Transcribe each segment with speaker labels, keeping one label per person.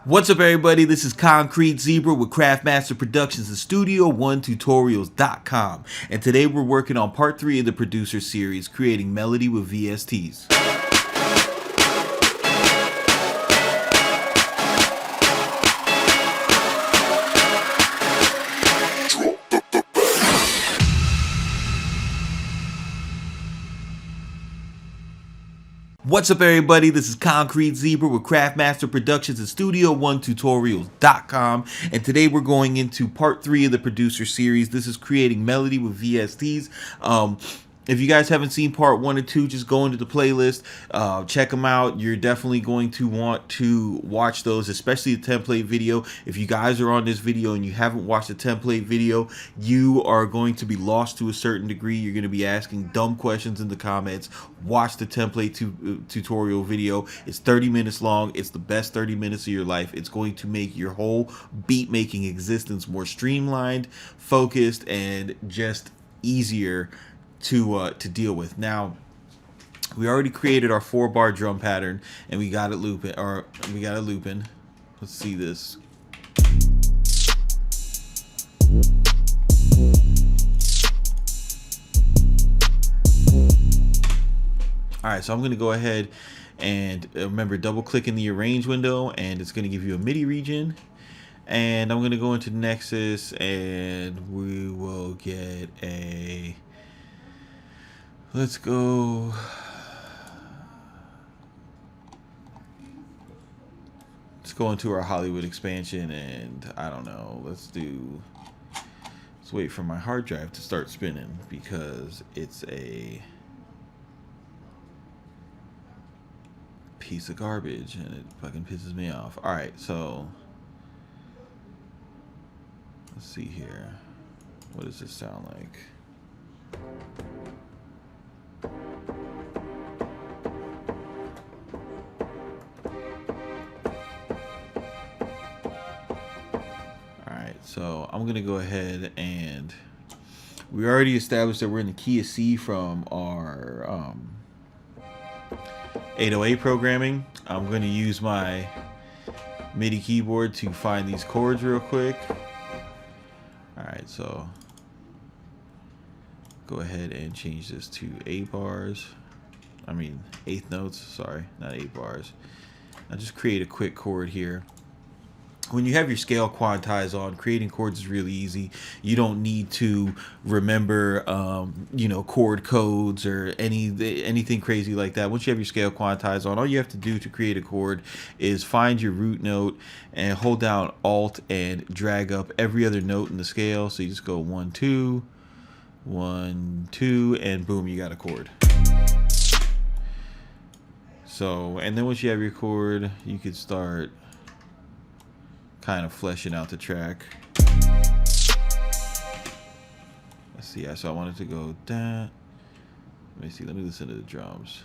Speaker 1: What's up, everybody? This is Concrete Zebra with Craftmaster Productions and Studio1Tutorials.com, and today we're working on part 3 of the producer series, creating melody with VSTs. What's up, everybody? This is Concrete Zebra with Craftmaster Productions and Studio1Tutorials.com, and today we're going into part 3 of the producer series. This is creating melody with VSTs. If you guys haven't seen part 1 and 2, just go into the playlist, check them out. You're definitely going to want to watch those, especially the template video. If you guys are on this video and you haven't watched the template video, you are going to be lost to a certain degree. You're going to be asking dumb questions in the comments. Watch the template tutorial video. It's 30 minutes long. It's the best 30 minutes of your life. It's going to make your whole beat making existence more streamlined, focused, and just easier to deal with. Now, we already created our 4-bar drum pattern and we got it looping, Let's see this. All right, so I'm going to go ahead and remember, double click in the arrange window and it's going to give you a MIDI region. And I'm going to go into Nexus and we will get a, let's go. Let's go into our Hollywood expansion and I don't know, let's wait for my hard drive to start spinning because it's a piece of garbage and it fucking pisses me off. All right, so let's see here. What does this sound like? So I'm gonna go ahead and we already established that we're in the key of C from our 808 programming. I'm gonna use my MIDI keyboard to find these chords real quick. All right, so go ahead and change this to 8 bars. I mean 8th notes, sorry, not 8 bars. I'll just create a quick chord here. When you have your scale quantize on, creating chords is really easy. You don't need to remember, chord codes or anything crazy like that. Once you have your scale quantize on, all you have to do to create a chord is find your root note and hold down Alt and drag up every other note in the scale. So you just go 1, 2, 1, 2, and boom, you got a chord. So, and then once you have your chord, you could start kind of fleshing out the track. Let's see. So I wanted to go that. Let me see. Let me listen to the drums.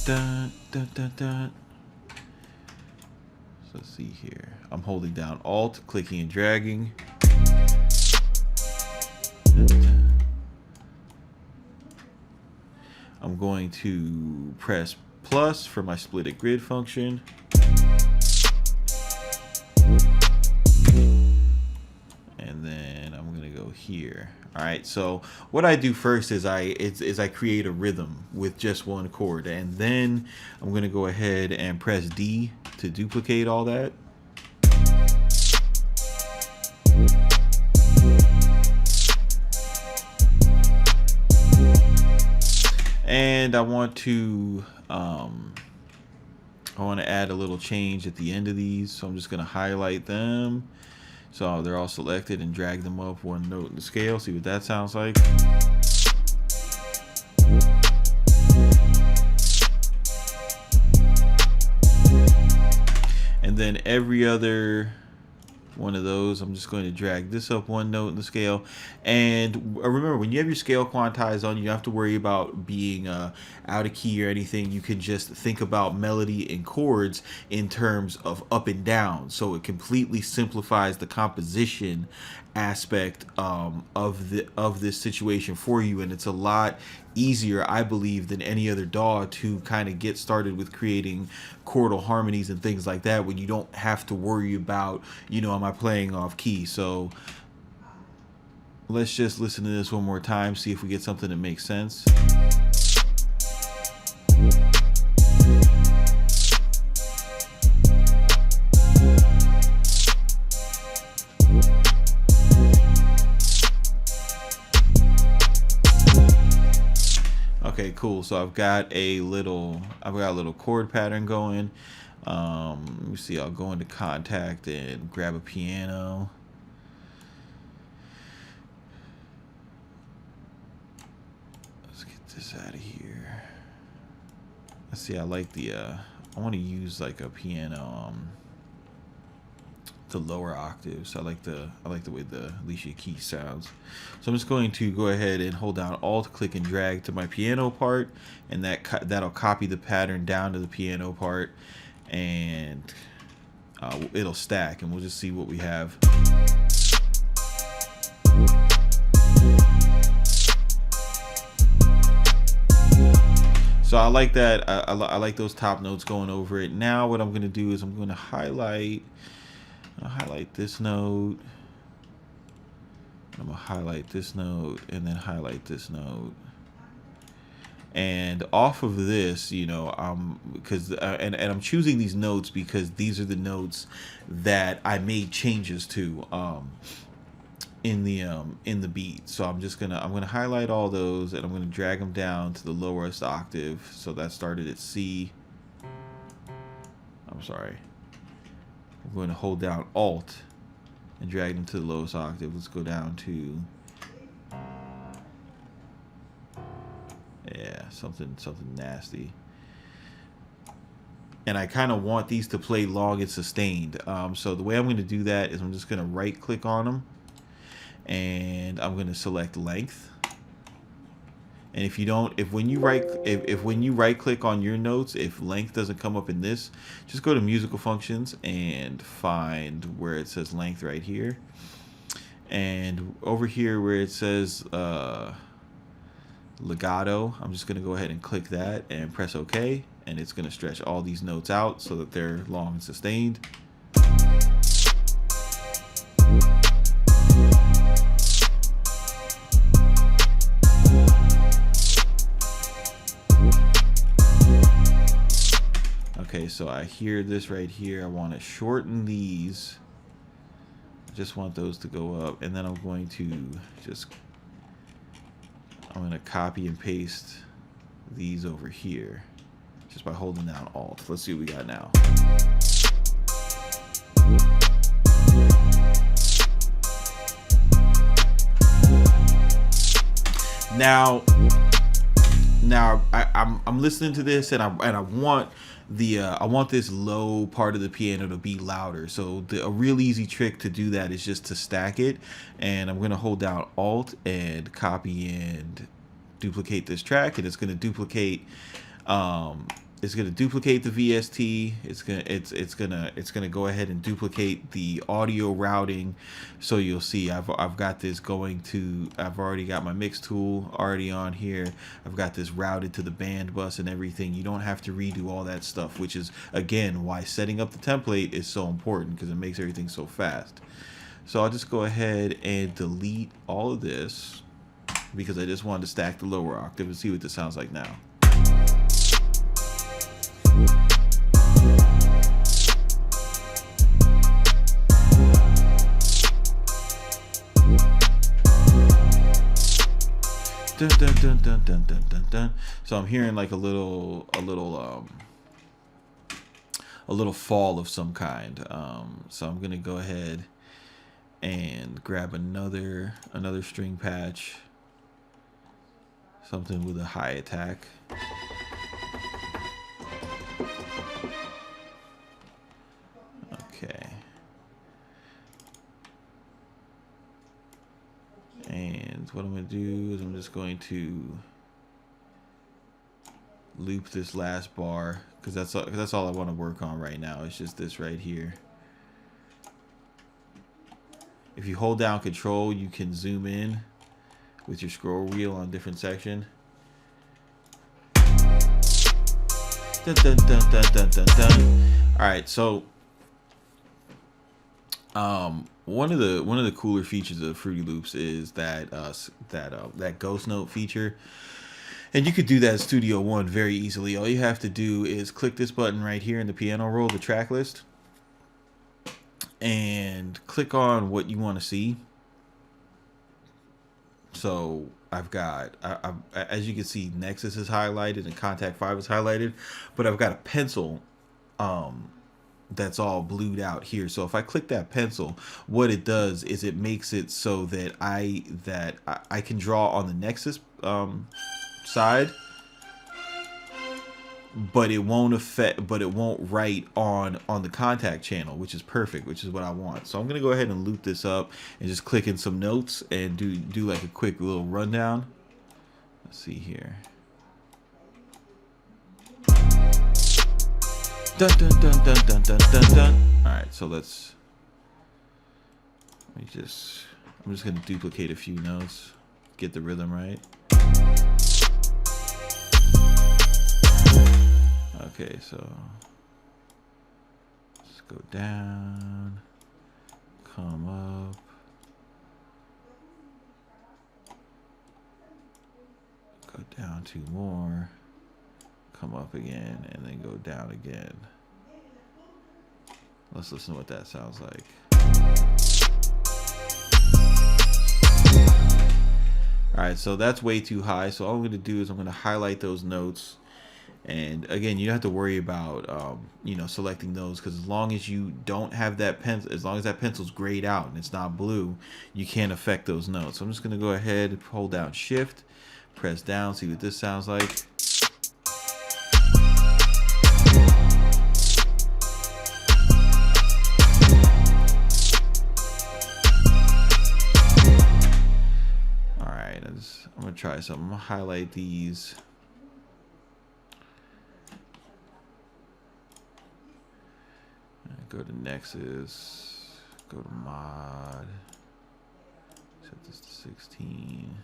Speaker 1: Da, da, da, da. So let's see here. I'm holding down Alt, clicking and dragging. I'm going to press plus for my split at grid function. And then I'm gonna go here. All right, so what I do first is I create a rhythm with just one chord, and then I'm gonna go ahead and press D to duplicate all that. And I want to add a little change at the end of these, so I'm just going to highlight them so they're all selected and drag them up one note in the scale. See what that sounds like. And then every other one of those, I'm just going to drag this up one note in the scale. And remember, when you have your scale quantized on, you don't have to worry about being out of key or anything. You can just think about melody and chords in terms of up and down, so it completely simplifies the composition aspect of this situation for you, and it's a lot easier, I believe, than any other DAW to kind of get started with creating chordal harmonies and things like that, when you don't have to worry about, you know, am I playing off key? So let's just listen to this one more time, see if we get something that makes sense. Okay, cool. So I've got a little chord pattern going. Let me see. I'll go into Contact and grab a piano. Let's get this out of here. Let's see. I like the. I want to use like a piano. The lower octaves. I like the way the Alicia Keys sounds. So I'm just going to go ahead and hold down Alt, click and drag to my piano part, and that'll copy the pattern down to the piano part, and it'll stack, and we'll just see what we have. So I like that. I like those top notes going over it. Now what I'm going to do is I'm going to highlight this note. I'm gonna highlight this note and then highlight this note. And off of this, you know, and I'm choosing these notes because these are the notes that I made changes to in the beat. So I'm gonna highlight all those, and I'm gonna drag them down to the lowest octave. So that started at C. I'm sorry. I'm going to hold down Alt and drag them to the lowest octave. Let's go down to, yeah, something nasty. And I kind of want these to play long and sustained. So the way I'm going to do that is I'm just going to right click on them, and I'm going to select length. And when you right click on your notes, if length doesn't come up in this, just go to musical functions and find where it says length right here. And over here where it says legato, I'm just going to go ahead and click that and press OK. And it's going to stretch all these notes out so that they're long and sustained. Okay, so I hear this right here. I want to shorten these. I just want those to go up, and then I'm going to copy and paste these over here just by holding down Alt. Let's see what we got now. Now I'm listening to this, and I want this low part of the piano to be louder. So a real easy trick to do that is just to stack it, and I'm gonna hold down Alt and copy and duplicate this track, and it's gonna duplicate the VST. It's gonna go ahead and duplicate the audio routing. So you'll see I've got this going to, I've already got my mix tool already on here. I've got this routed to the band bus and everything. You don't have to redo all that stuff, which is again why setting up the template is so important, because it makes everything so fast. So I'll just go ahead and delete all of this because I just wanted to stack the lower octave and see what this sounds like now. Dun, dun, dun, dun, dun, dun, dun, dun. So I'm hearing like a little fall of some kind. So I'm gonna go ahead and grab another string patch, something with a high attack. Okay. And what I'm going to do is I'm just going to loop this last bar, because that's all I want to work on right now. It's just this right here. If you hold down Control, you can zoom in with your scroll wheel on different section. Dun, dun, dun, dun, dun, dun, dun. All right, so one of the cooler features of Fruity Loops is that that ghost note feature, and you could do that in Studio One very easily. All you have to do is click this button right here in the piano roll, the track list, and click on what you want to see. So I've got, as you can see, Nexus is highlighted and Contact 5 is highlighted, but I've got a pencil that's all blued out here. So if I click that pencil, what it does is it makes it so that I can draw on the Nexus side, but it won't write on the contact channel, which is perfect, which is what I want. So I'm gonna go ahead and loop this up and just click in some notes and do like a quick little rundown. Let's see here. Dun dun dun dun dun dun dun dun. All right, so I'm just gonna duplicate a few notes, get the rhythm right. Okay, so let's go down, come up, go down 2 more, come up again, and then go down again. Let's listen to what that sounds like. All right, so that's way too high. So all I'm going to do is I'm going to highlight those notes. And again, you don't have to worry about, selecting those, because as long as you don't have that pencil, as long as that pencil's grayed out and it's not blue, you can't affect those notes. So I'm just going to go ahead and hold down Shift, press down, see what this sounds like. All right, I'm going to try something. I'm going to highlight these. Go to Nexus, go to Mod, set this to 16.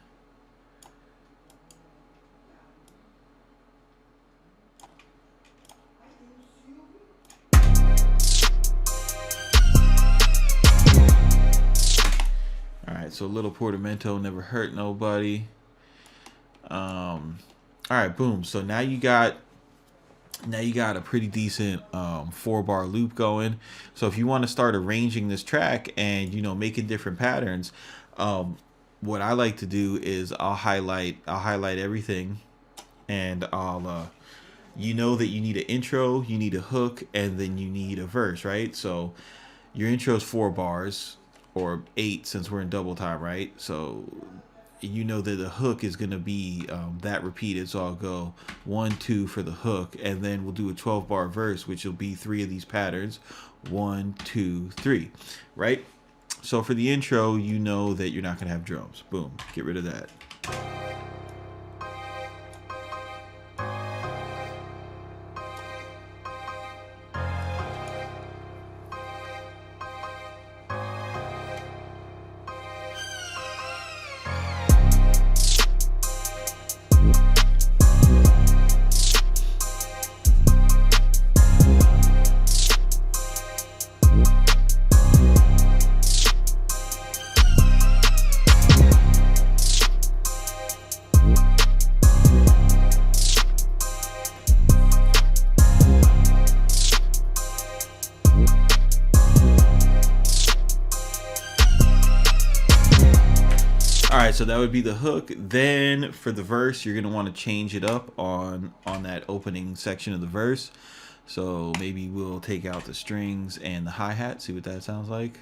Speaker 1: All right, so Little Portamento, Never Hurt Nobody. All right, boom. So now you got a pretty decent 4-bar loop going. So if you want to start arranging this track and making different patterns, what I like to do is I'll highlight everything, and I'll that you need an intro, you need a hook, and then you need a verse, right? So your intro is 4 bars, or 8 since we're in double time, right? So that the hook is going to be that repeated. So I'll go 1, 2 for the hook, and then we'll do a 12-bar verse, which will be 3 of these patterns. 1, 2, 3, right? So for the intro, that you're not going to have drums. Boom, get rid of that. Alright, so that would be the hook. Then for the verse, you're going to want to change it up on that opening section of the verse. So maybe we'll take out the strings and the hi-hat, see what that sounds like.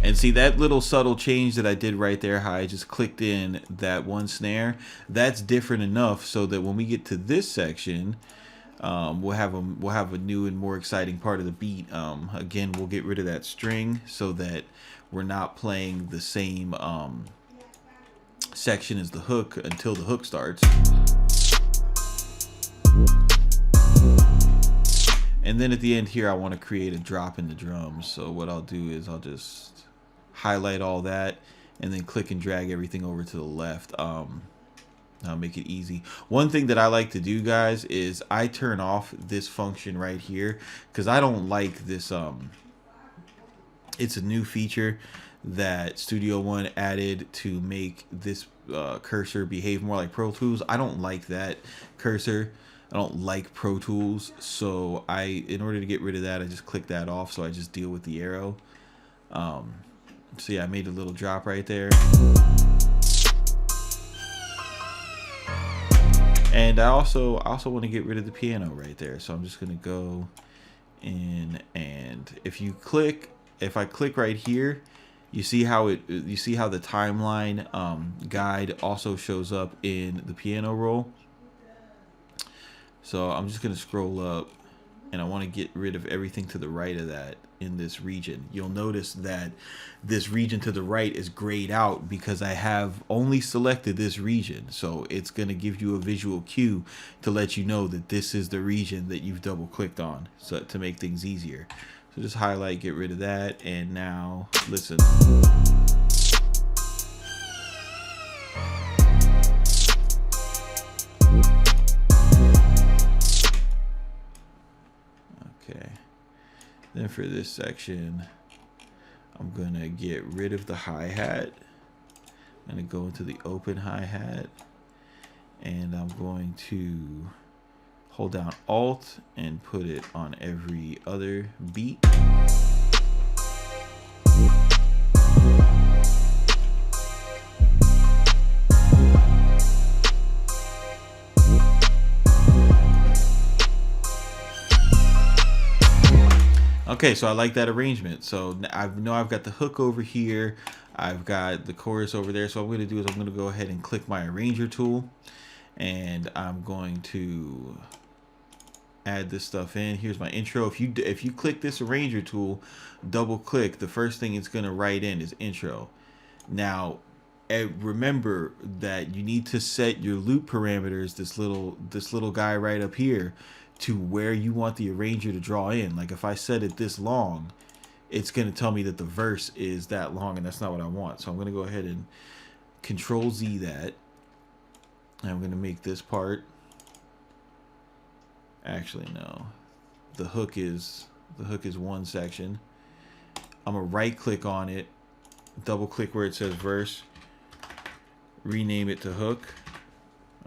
Speaker 1: And see that little subtle change that I did right there, how I just clicked in that one snare, that's different enough so that when we get to this section, we'll have a new and more exciting part of the beat. Again, we'll get rid of that string so that we're not playing the same section as the hook until the hook starts. And then at the end here, I want to create a drop in the drums. So what I'll do is I'll just highlight all that and then click and drag everything over to the left. I'll make it easy. One thing that I like to do, guys, is I turn off this function right here because I don't like this. It's a new feature that Studio One added to make this cursor behave more like Pro Tools. I don't like that cursor. I don't like Pro Tools, so in order to get rid of that, I just click that off. So I just deal with the arrow. So yeah, I made a little drop right there. And I also want to get rid of the piano right there. So I'm just gonna go in, and if I click right here, you see how the timeline guide also shows up in the piano roll. So I'm just gonna scroll up, and I want to get rid of everything to the right of that in this region. You'll notice that this region to the right is grayed out because I have only selected this region. So it's going to give you a visual cue to let you know that this is the region that you've double clicked on, so to make things easier. So just highlight, get rid of that, and now listen. Okay. Then for this section, I'm gonna get rid of the hi-hat. I'm gonna go into the open hi-hat, and I'm going to hold down Alt and put it on every other beat. Okay, so I like that arrangement. So I know I've got the hook over here, I've got the chorus over there. So what I'm going to do is I'm going to go ahead and click my arranger tool, and I'm going to add this stuff in. Here's my intro. If you click this arranger tool, double click, the first thing it's going to write in is intro. Now remember that you need to set your loop parameters, this little guy right up here, to where you want the arranger to draw in. Like if I set it this long, it's going to tell me that the verse is that long, and that's not what I want. So I'm going to go ahead and Control Z that, and I'm going to make this part. Actually, no, the hook is one section. I'm gonna right click on it, double click where it says verse, rename it to hook.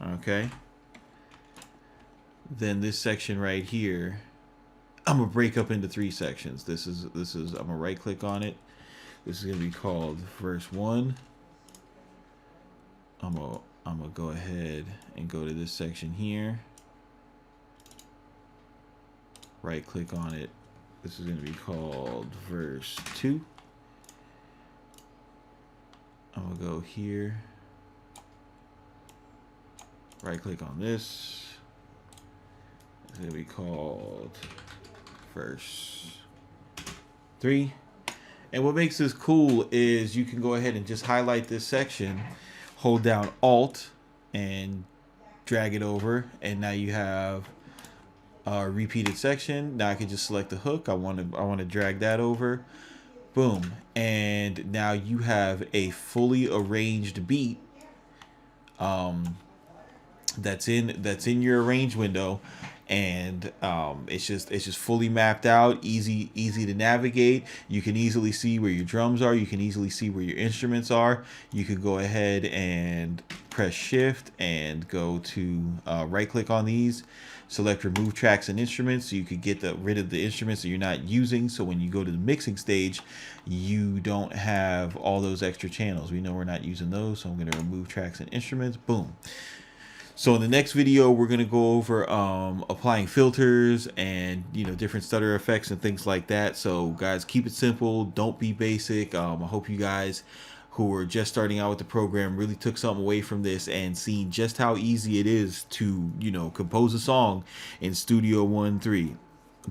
Speaker 1: Okay. Then this section right here, I'm gonna break up into 3 sections. This is I'm gonna right click on it. This is gonna be called verse 1. I'm gonna go ahead and go to this section here. Right click on it. This is gonna be called verse 2. I'm gonna go here. Right click on this. It's gonna be called verse 3. And what makes this cool is you can go ahead and just highlight this section, hold down Alt, and drag it over, and now you have a repeated section. Now I can just select the hook. I want to drag that over. Boom. And now you have a fully arranged beat that's in your arrange window, and it's just fully mapped out, easy to navigate. You can easily see where your drums are, you can easily see where your instruments are. You can go ahead and press shift and go to right click on these, select remove tracks and instruments, so you could get rid of the instruments that you're not using, so when you go to the mixing stage you don't have all those extra channels. We know we're not using those, so I'm going to remove tracks and instruments. Boom. So in the next video, we're going to go over applying filters and, different stutter effects and things like that. So guys, keep it simple. Don't be basic. I hope you guys who are just starting out with the program really took something away from this and seen just how easy it is to, compose a song in Studio One 3.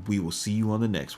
Speaker 1: We will see you on the next one.